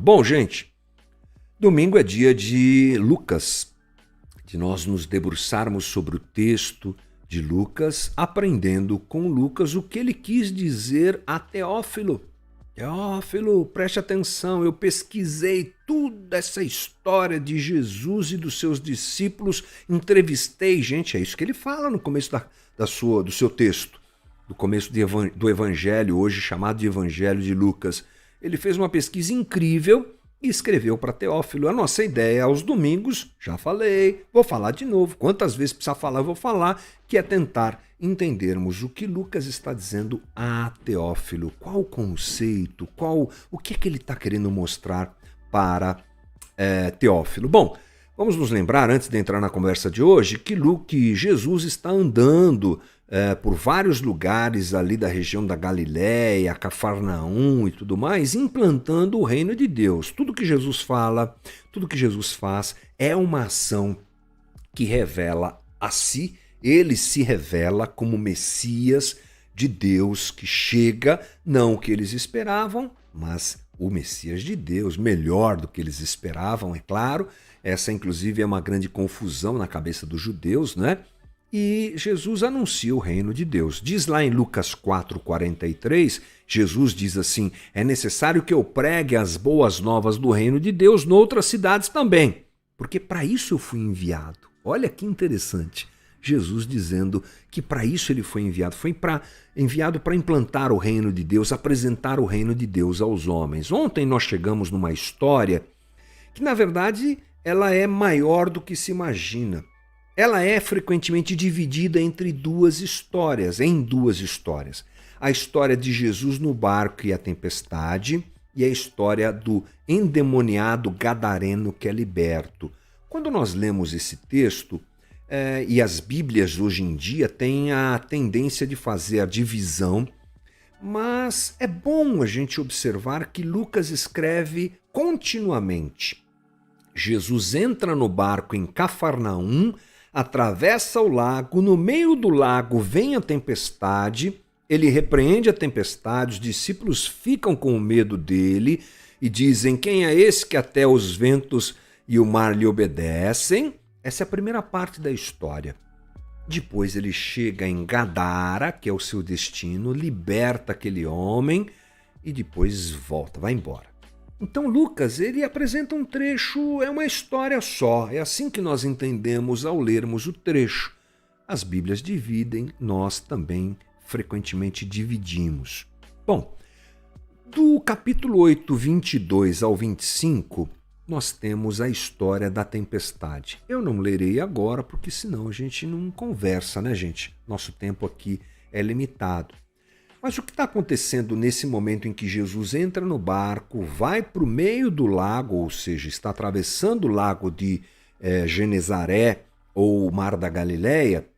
Bom, gente, domingo é dia de Lucas, de nós nos debruçarmos sobre o texto de Lucas, aprendendo com Lucas o que ele quis dizer a Teófilo. Teófilo, preste atenção, eu pesquisei toda essa história de Jesus e dos seus discípulos, entrevistei gente, é isso que ele fala no começo do seu texto, do começo do evangelho, hoje chamado de Evangelho de Lucas. Ele fez uma pesquisa incrível e escreveu para Teófilo. A nossa ideia aos domingos, já falei, vou falar de novo, quantas vezes precisar falar, eu vou falar, que é tentar entendermos o que Lucas está dizendo a Teófilo, qual o conceito, o que é que ele está querendo mostrar para Teófilo. Bom, vamos nos lembrar, antes de entrar na conversa de hoje, que Jesus está andando por vários lugares ali da região da Galiléia, Cafarnaum e tudo mais, implantando o reino de Deus. Tudo que Jesus fala, tudo que Jesus faz é uma ação que revela a si. Ele se revela como Messias de Deus que chega, não o que eles esperavam, mas o Messias de Deus, melhor do que eles esperavam, é claro. Essa, inclusive, é uma grande confusão na cabeça dos judeus, né? E Jesus anuncia o reino de Deus. Diz lá em Lucas 4,43, Jesus diz assim: é necessário que eu pregue as boas novas do reino de Deus noutras cidades também, porque para isso eu fui enviado. Olha que interessante. Jesus dizendo que para isso ele foi enviado para implantar o reino de Deus, apresentar o reino de Deus aos homens. Ontem nós chegamos numa história que, na verdade, ela é maior do que se imagina. Ela é frequentemente dividida em duas histórias. A história de Jesus no barco e a tempestade e a história do endemoniado gadareno que é liberto. Quando nós lemos esse texto, e as Bíblias hoje em dia têm a tendência de fazer a divisão, mas é bom a gente observar que Lucas escreve continuamente. Jesus entra no barco em Cafarnaum, atravessa o lago, no meio do lago vem a tempestade, ele repreende a tempestade, os discípulos ficam com medo dele e dizem: quem é esse que até os ventos e o mar lhe obedecem? Essa é a primeira parte da história. Depois ele chega em Gadara, que é o seu destino, liberta aquele homem e depois volta, vai embora. Então Lucas, ele apresenta um trecho, é uma história só. É assim que nós entendemos ao lermos o trecho. As Bíblias dividem, nós também frequentemente dividimos. Bom, do capítulo 8, 22 ao 25, nós temos a história da tempestade. Eu não lerei agora, porque senão a gente não conversa, né, gente? Nosso tempo aqui é limitado. Mas o que está acontecendo nesse momento em que Jesus entra no barco, vai para o meio do lago, ou seja, está atravessando o lago de Genezaré ou o Mar da Galileia,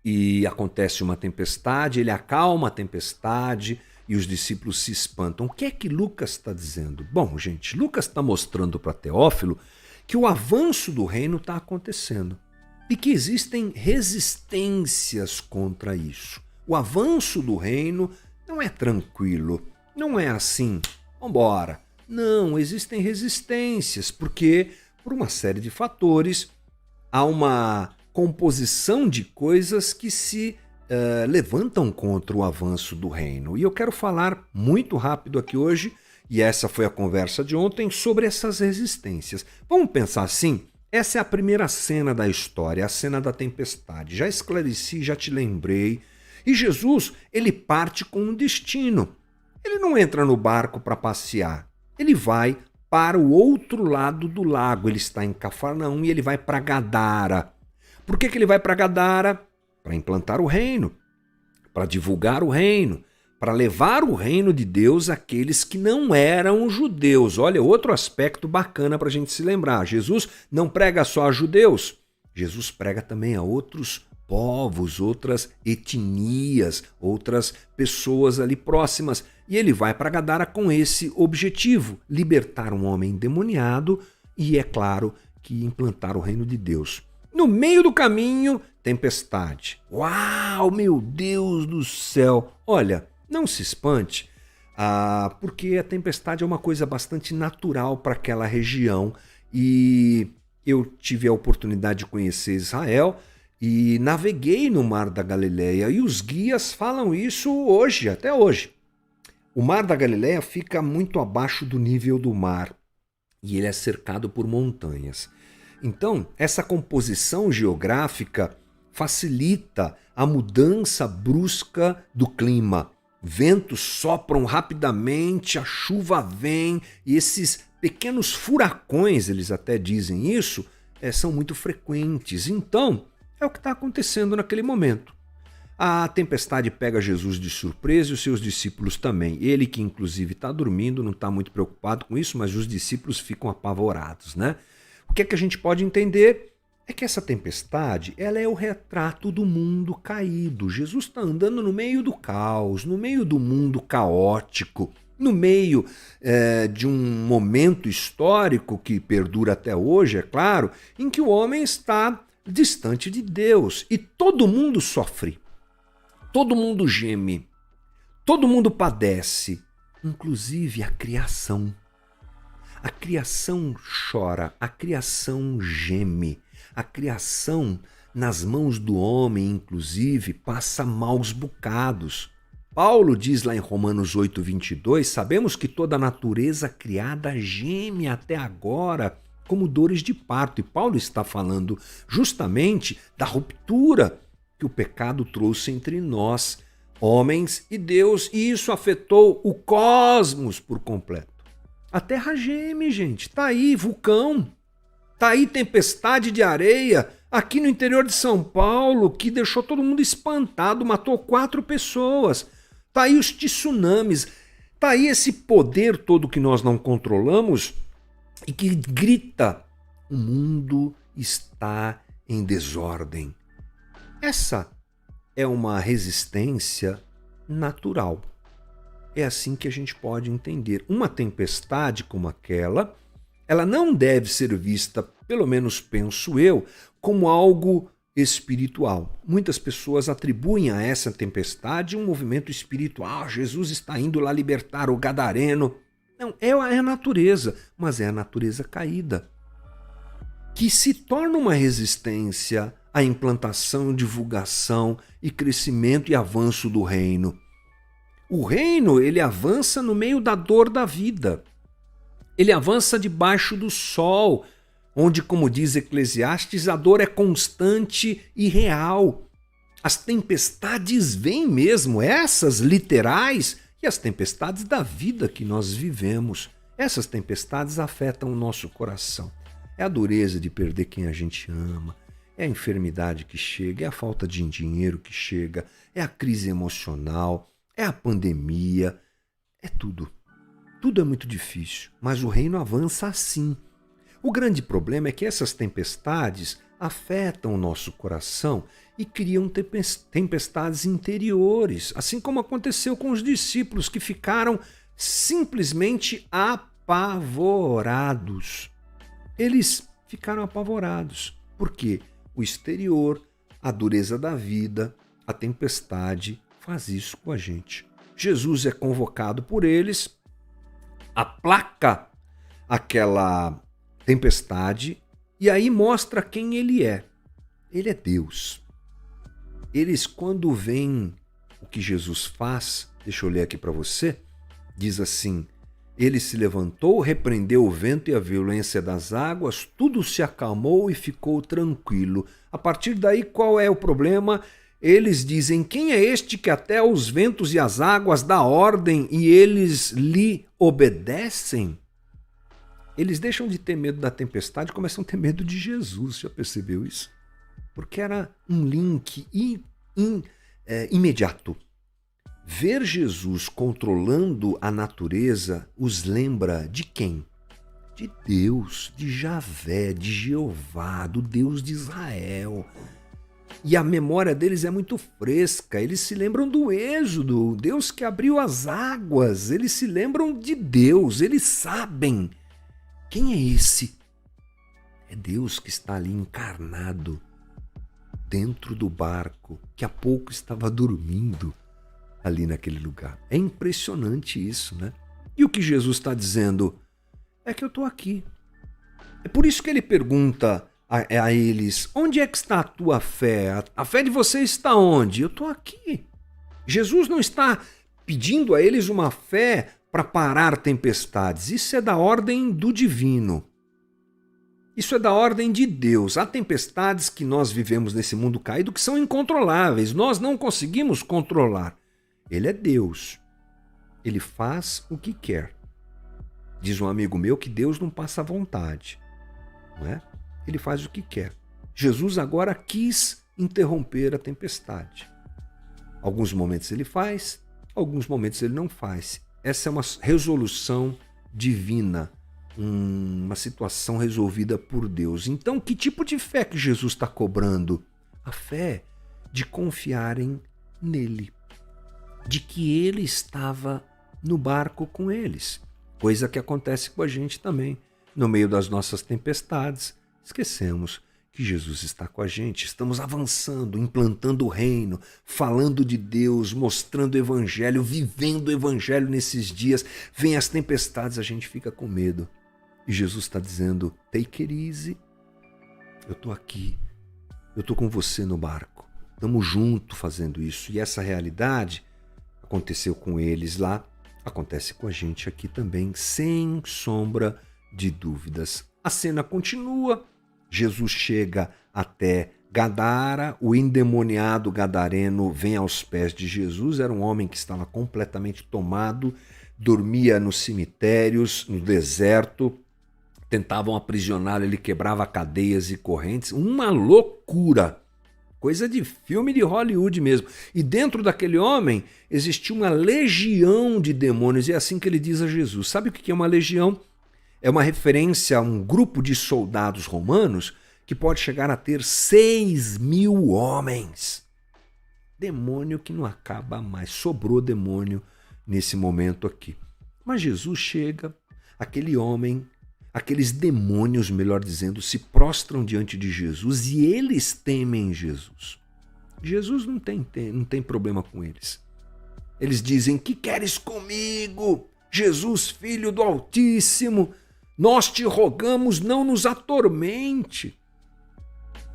e acontece uma tempestade, ele acalma a tempestade e os discípulos se espantam. O que é que Lucas está dizendo? Bom, gente, Lucas está mostrando para Teófilo que o avanço do reino está acontecendo e que existem resistências contra isso. O avanço do reino não é tranquilo, não é assim, vambora. Não, existem resistências, porque por uma série de fatores há uma composição de coisas que se levantam contra o avanço do reino. E eu quero falar muito rápido aqui hoje, e essa foi a conversa de ontem, sobre essas resistências. Vamos pensar assim? Essa é a primeira cena da história, a cena da tempestade. Já esclareci, já te lembrei. E Jesus, ele parte com um destino. Ele não entra no barco para passear. Ele vai para o outro lado do lago. Ele está em Cafarnaum e ele vai para Gadara. Por que ele vai para Gadara? Para implantar o reino, para divulgar o reino, para levar o reino de Deus àqueles que não eram judeus. Olha, outro aspecto bacana para a gente se lembrar. Jesus não prega só a judeus. Jesus prega também a outros povos, outras etnias, outras pessoas ali próximas. E ele vai para Gadara com esse objetivo, libertar um homem endemoniado e, é claro, que implantar o reino de Deus. No meio do caminho, tempestade. Uau, meu Deus do céu! Olha, não se espante. porque a tempestade é uma coisa bastante natural para aquela região. E eu tive a oportunidade de conhecer Israel e naveguei no Mar da Galileia, e os guias falam isso hoje, até hoje. O Mar da Galileia fica muito abaixo do nível do mar e ele é cercado por montanhas. Então, essa composição geográfica facilita a mudança brusca do clima. Ventos sopram rapidamente, a chuva vem e esses pequenos furacões, eles até dizem isso, são muito frequentes. Então, é o que está acontecendo naquele momento. A tempestade pega Jesus de surpresa e os seus discípulos também. Ele, que inclusive está dormindo, não está muito preocupado com isso, mas os discípulos ficam apavorados, né? O que é que a gente pode entender? É que essa tempestade, ela é o retrato do mundo caído. Jesus está andando no meio do caos, no meio do mundo caótico, no meio de um momento histórico que perdura até hoje, é claro, em que o homem está distante de Deus e todo mundo sofre. Todo mundo geme, todo mundo padece, inclusive a criação. A criação chora, a criação geme, a criação, nas mãos do homem, inclusive, passa maus bocados. Paulo diz lá em Romanos 8:22, sabemos que toda a natureza criada geme até agora como dores de parto. E Paulo está falando justamente da ruptura que o pecado trouxe entre nós, homens e Deus, e isso afetou o cosmos por completo. A Terra geme, gente. Tá aí vulcão, tá aí tempestade de areia, aqui no interior de São Paulo, que deixou todo mundo espantado, matou 4 pessoas. Tá aí os tsunamis, tá aí esse poder todo que nós não controlamos e que grita: o mundo está em desordem. Essa é uma resistência natural. É assim que a gente pode entender. Uma tempestade como aquela, ela não deve ser vista, pelo menos penso eu, como algo espiritual. Muitas pessoas atribuem a essa tempestade um movimento espiritual. Jesus está indo lá libertar o gadareno. Não, é a natureza, mas é a natureza caída, que se torna uma resistência à implantação, divulgação e crescimento e avanço do reino. O reino, ele avança no meio da dor da vida. Ele avança debaixo do sol, onde, como diz Eclesiastes, a dor é constante e real. As tempestades vêm mesmo, essas literais, e as tempestades da vida que nós vivemos. Essas tempestades afetam o nosso coração. É a dureza de perder quem a gente ama, é a enfermidade que chega, é a falta de dinheiro que chega, é a crise emocional, é a pandemia, é tudo. Tudo é muito difícil, mas o reino avança assim. O grande problema é que essas tempestades afetam o nosso coração e criam tempestades interiores, assim como aconteceu com os discípulos que ficaram simplesmente apavorados. Eles ficaram apavorados, porque o exterior, a dureza da vida, a tempestade faz isso com a gente. Jesus é convocado por eles, aplaca aquela tempestade e aí mostra quem ele é. Ele é Deus. Eles, quando veem o que Jesus faz, deixa eu ler aqui para você, diz assim: ele se levantou, repreendeu o vento e a violência das águas, tudo se acalmou e ficou tranquilo. A partir daí, qual é o problema? Eles dizem: quem é este que até os ventos e as águas dá ordem e eles lhe obedecem? Eles deixam de ter medo da tempestade e começam a ter medo de Jesus. Já percebeu isso? Porque era um link imediato. Ver Jesus controlando a natureza os lembra de quem? De Deus, de Javé, de Jeová, do Deus de Israel. E a memória deles é muito fresca, eles se lembram do Êxodo, Deus que abriu as águas, eles se lembram de Deus, eles sabem. Quem é esse? É Deus que está ali encarnado dentro do barco, que há pouco estava dormindo. ali naquele lugar. É impressionante isso, né? E o que Jesus está dizendo é que eu estou aqui. É por isso que ele pergunta a eles, onde é que está a tua fé? A fé de vocês está onde? Eu estou aqui. Jesus não está pedindo a eles uma fé para parar tempestades. Isso é da ordem do divino. Isso é da ordem de Deus. Há tempestades que nós vivemos nesse mundo caído que são incontroláveis. Nós não conseguimos controlar. Ele é Deus. Ele faz o que quer. Diz um amigo meu que Deus não passa vontade. Não é? Ele faz o que quer. Jesus agora quis interromper a tempestade. Alguns momentos ele faz, alguns momentos ele não faz. Essa é uma resolução divina, uma situação resolvida por Deus. Então, que tipo de fé que Jesus está cobrando? A fé de confiarem nele, de que ele estava no barco com eles, coisa que acontece com a gente também. No meio das nossas tempestades, esquecemos que Jesus está com a gente, estamos avançando, implantando o reino, falando de Deus, mostrando o evangelho, vivendo o evangelho nesses dias. Vem as tempestades, a gente fica com medo. E Jesus está dizendo, take it easy, eu estou aqui, eu estou com você no barco, estamos juntos fazendo isso. E essa realidade aconteceu com eles lá, acontece com a gente aqui também, sem sombra de dúvidas. A cena continua, Jesus chega até Gadara, o endemoniado gadareno vem aos pés de Jesus, era um homem que estava completamente tomado, dormia nos cemitérios, no deserto, tentavam aprisioná-lo, ele quebrava cadeias e correntes, uma loucura, coisa de filme de Hollywood mesmo. E dentro daquele homem existia uma legião de demônios, e é assim que ele diz a Jesus. Sabe o que é uma legião? É uma referência a um grupo de soldados romanos que pode chegar a ter 6.000 homens. Demônio que não acaba mais. Sobrou demônio nesse momento aqui. Mas Jesus chega, aquele homem, aqueles demônios, melhor dizendo, se prostram diante de Jesus e eles temem Jesus. Jesus não tem problema com eles. Eles dizem, que queres comigo? Jesus, filho do Altíssimo, nós te rogamos, não nos atormente.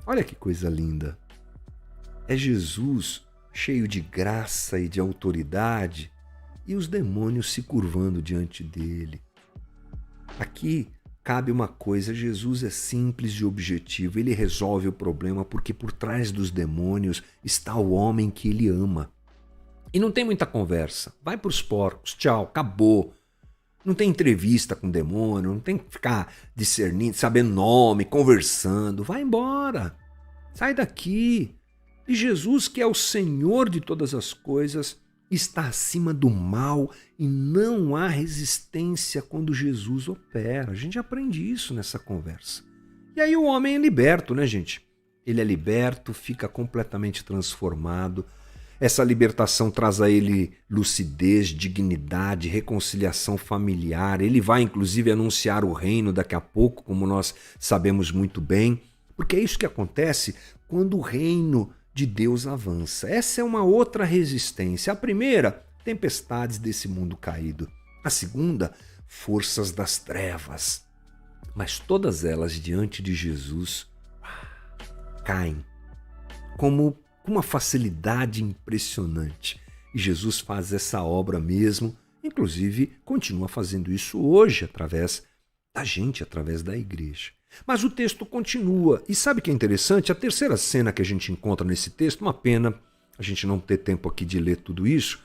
Olha que coisa linda. É Jesus cheio de graça e de autoridade e os demônios se curvando diante dele. Aqui cabe uma coisa, Jesus é simples e objetivo, ele resolve o problema porque por trás dos demônios está o homem que ele ama. E não tem muita conversa, vai para os porcos, tchau, acabou. Não tem entrevista com o demônio, não tem que ficar discernindo, sabendo nome, conversando. Vai embora, sai daqui. E Jesus, que é o Senhor de todas as coisas, está acima do mal e não há resistência quando Jesus opera. A gente aprende isso nessa conversa. E aí o homem é liberto, né, gente? Ele é liberto, fica completamente transformado. Essa libertação traz a ele lucidez, dignidade, reconciliação familiar. Ele vai, inclusive, anunciar o reino daqui a pouco, como nós sabemos muito bem, porque é isso que acontece quando o reino de Deus avança. Essa é uma outra resistência. A primeira, tempestades desse mundo caído. A segunda, forças das trevas. Mas todas elas, diante de Jesus, caem como com uma facilidade impressionante. E Jesus faz essa obra mesmo, inclusive continua fazendo isso hoje através da gente, através da igreja. Mas o texto continua. E sabe o que é interessante? A terceira cena que a gente encontra nesse texto, uma pena a gente não ter tempo aqui de ler tudo isso,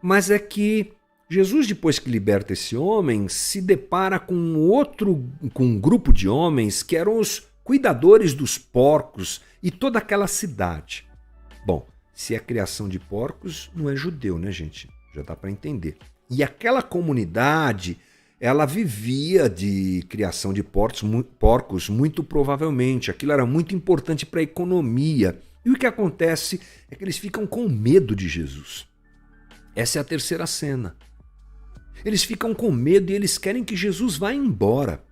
mas é que Jesus, depois que liberta esse homem, se depara com um grupo de homens que eram os cuidadores dos porcos e toda aquela cidade. Bom, se é criação de porcos, não é judeu, né, gente? Já dá para entender. E aquela comunidade, ela vivia de criação de porcos, muito provavelmente. Aquilo era muito importante para a economia. E o que acontece é que eles ficam com medo de Jesus. Essa é a terceira cena. Eles ficam com medo e eles querem que Jesus vá embora.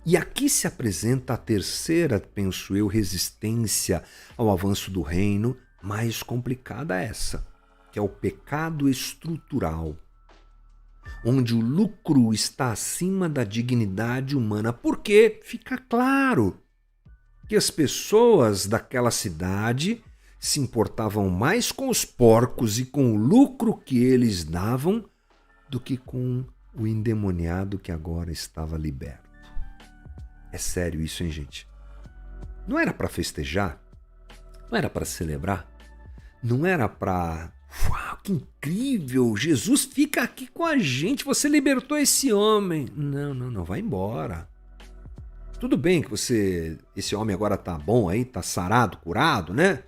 E aqui se apresenta a terceira, penso eu, resistência ao avanço do reino, mais complicada essa, que é o pecado estrutural, onde o lucro está acima da dignidade humana. Porque fica claro que as pessoas daquela cidade se importavam mais com os porcos e com o lucro que eles davam do que com o endemoniado que agora estava liberto. É sério isso, hein, gente? Não era para festejar? Não era para celebrar? Não era para... Uau, que incrível! Jesus fica aqui com a gente, você libertou esse homem. Não, vai embora. Tudo bem que esse homem agora tá bom aí, tá sarado, curado, né?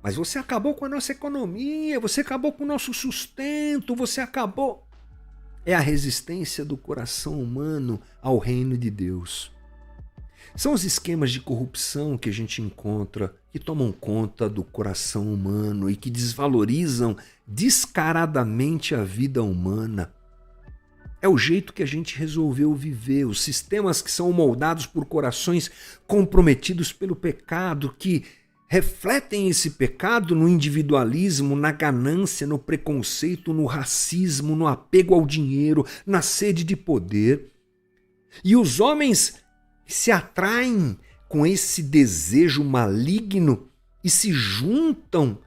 Mas você acabou com a nossa economia, você acabou com o nosso sustento, você acabou... É a resistência do coração humano ao reino de Deus. São os esquemas de corrupção que a gente encontra que tomam conta do coração humano e que desvalorizam descaradamente a vida humana. É o jeito que a gente resolveu viver, os sistemas que são moldados por corações comprometidos pelo pecado, que refletem esse pecado no individualismo, na ganância, no preconceito, no racismo, no apego ao dinheiro, na sede de poder. E os homens se atraem com esse desejo maligno e se juntam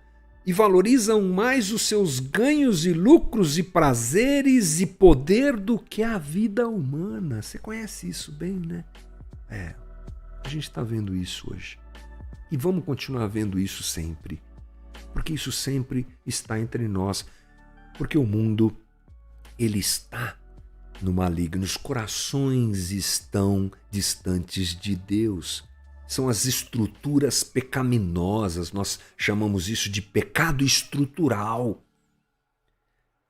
e valorizam mais os seus ganhos e lucros e prazeres e poder do que a vida humana. Você conhece isso bem, né? A gente está vendo isso hoje. E vamos continuar vendo isso sempre. Porque isso sempre está entre nós. Porque o mundo, ele está no maligno. Os corações estão distantes de Deus. São as estruturas pecaminosas. Nós chamamos isso de pecado estrutural.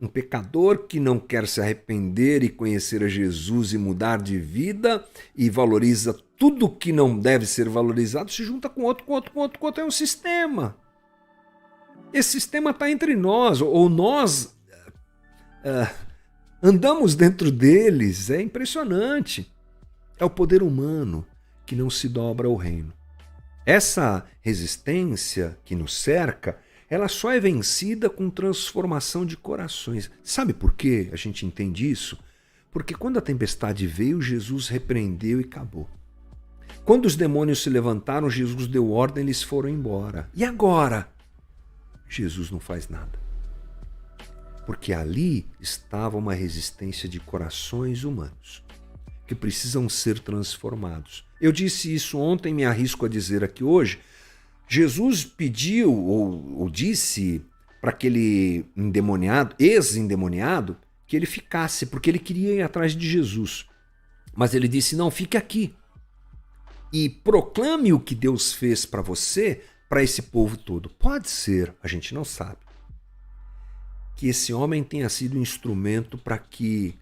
Um pecador que não quer se arrepender e conhecer a Jesus e mudar de vida e valoriza tudo que não deve ser valorizado, se junta com outro. É um sistema. Esse sistema está entre nós, ou nós andamos dentro deles. É impressionante. É o poder humano que não se dobra ao reino. Essa resistência que nos cerca, ela só é vencida com transformação de corações. Sabe por que a gente entende isso? Porque quando a tempestade veio, Jesus repreendeu e acabou. Quando os demônios se levantaram, Jesus deu ordem, eles foram embora. E agora? Jesus não faz nada. Porque ali estava uma resistência de corações humanos que precisam ser transformados. Eu disse isso ontem, me arrisco a dizer aqui hoje. Jesus pediu ou disse para aquele endemoniado, ex-endemoniado, que ele ficasse, porque ele queria ir atrás de Jesus. Mas ele disse, não, fique aqui e proclame o que Deus fez para você, para esse povo todo. Pode ser, a gente não sabe, que esse homem tenha sido um instrumento para que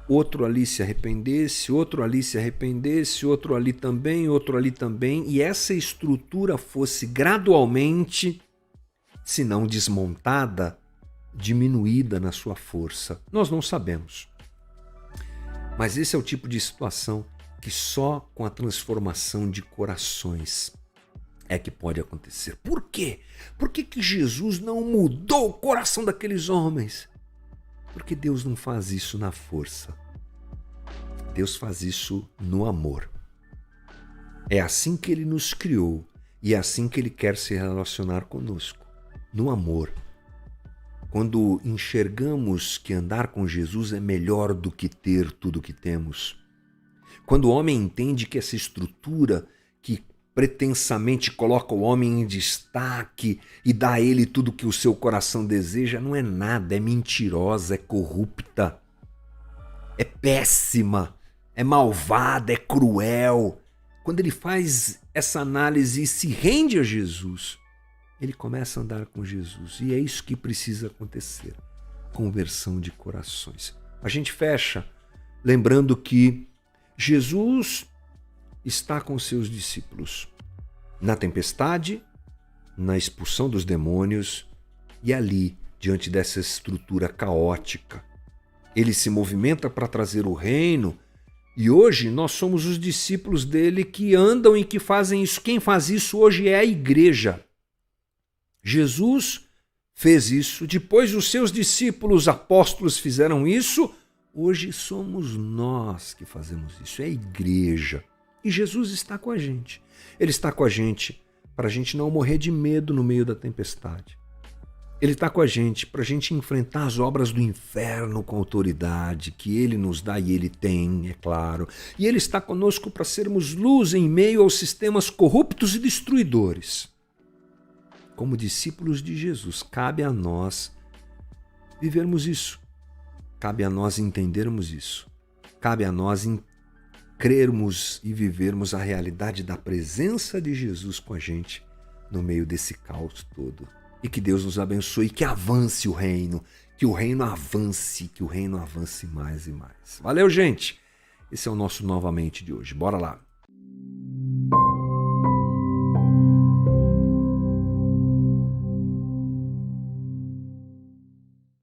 outro ali se arrependesse, outro ali se arrependesse, outro ali também, e essa estrutura fosse gradualmente, se não desmontada, diminuída na sua força. Nós não sabemos. Mas esse é o tipo de situação que só com a transformação de corações é que pode acontecer. Por quê? Por que Jesus não mudou o coração daqueles homens? Porque Deus não faz isso na força. Deus faz isso no amor. É assim que Ele nos criou e é assim que Ele quer se relacionar conosco, no amor. Quando enxergamos que andar com Jesus é melhor do que ter tudo o que temos. Quando o homem entende que essa estrutura que pretensamente coloca o homem em destaque e dá a ele tudo que o seu coração deseja, não é nada, é mentirosa, é corrupta, é péssima, é malvada, é cruel. Quando ele faz essa análise e se rende a Jesus, ele começa a andar com Jesus. E é isso que precisa acontecer, conversão de corações. A gente fecha lembrando que Jesus está com seus discípulos na tempestade, na expulsão dos demônios e ali, diante dessa estrutura caótica. Ele se movimenta para trazer o reino e hoje nós somos os discípulos dele que andam e que fazem isso. Quem faz isso hoje é a igreja. Jesus fez isso, depois os seus discípulos apóstolos fizeram isso, hoje somos nós que fazemos isso, é a igreja. E Jesus está com a gente. Ele está com a gente para a gente não morrer de medo no meio da tempestade. Ele está com a gente para a gente enfrentar as obras do inferno com autoridade que Ele nos dá e Ele tem, é claro. E Ele está conosco para sermos luz em meio aos sistemas corruptos e destruidores. Como discípulos de Jesus, cabe a nós vivermos isso. Cabe a nós entendermos isso. Cabe a nós crermos e vivermos a realidade da presença de Jesus com a gente no meio desse caos todo. E que Deus nos abençoe, que avance o reino, que o reino avance mais e mais. Valeu, gente! Esse é o nosso Novamente de hoje. Bora lá!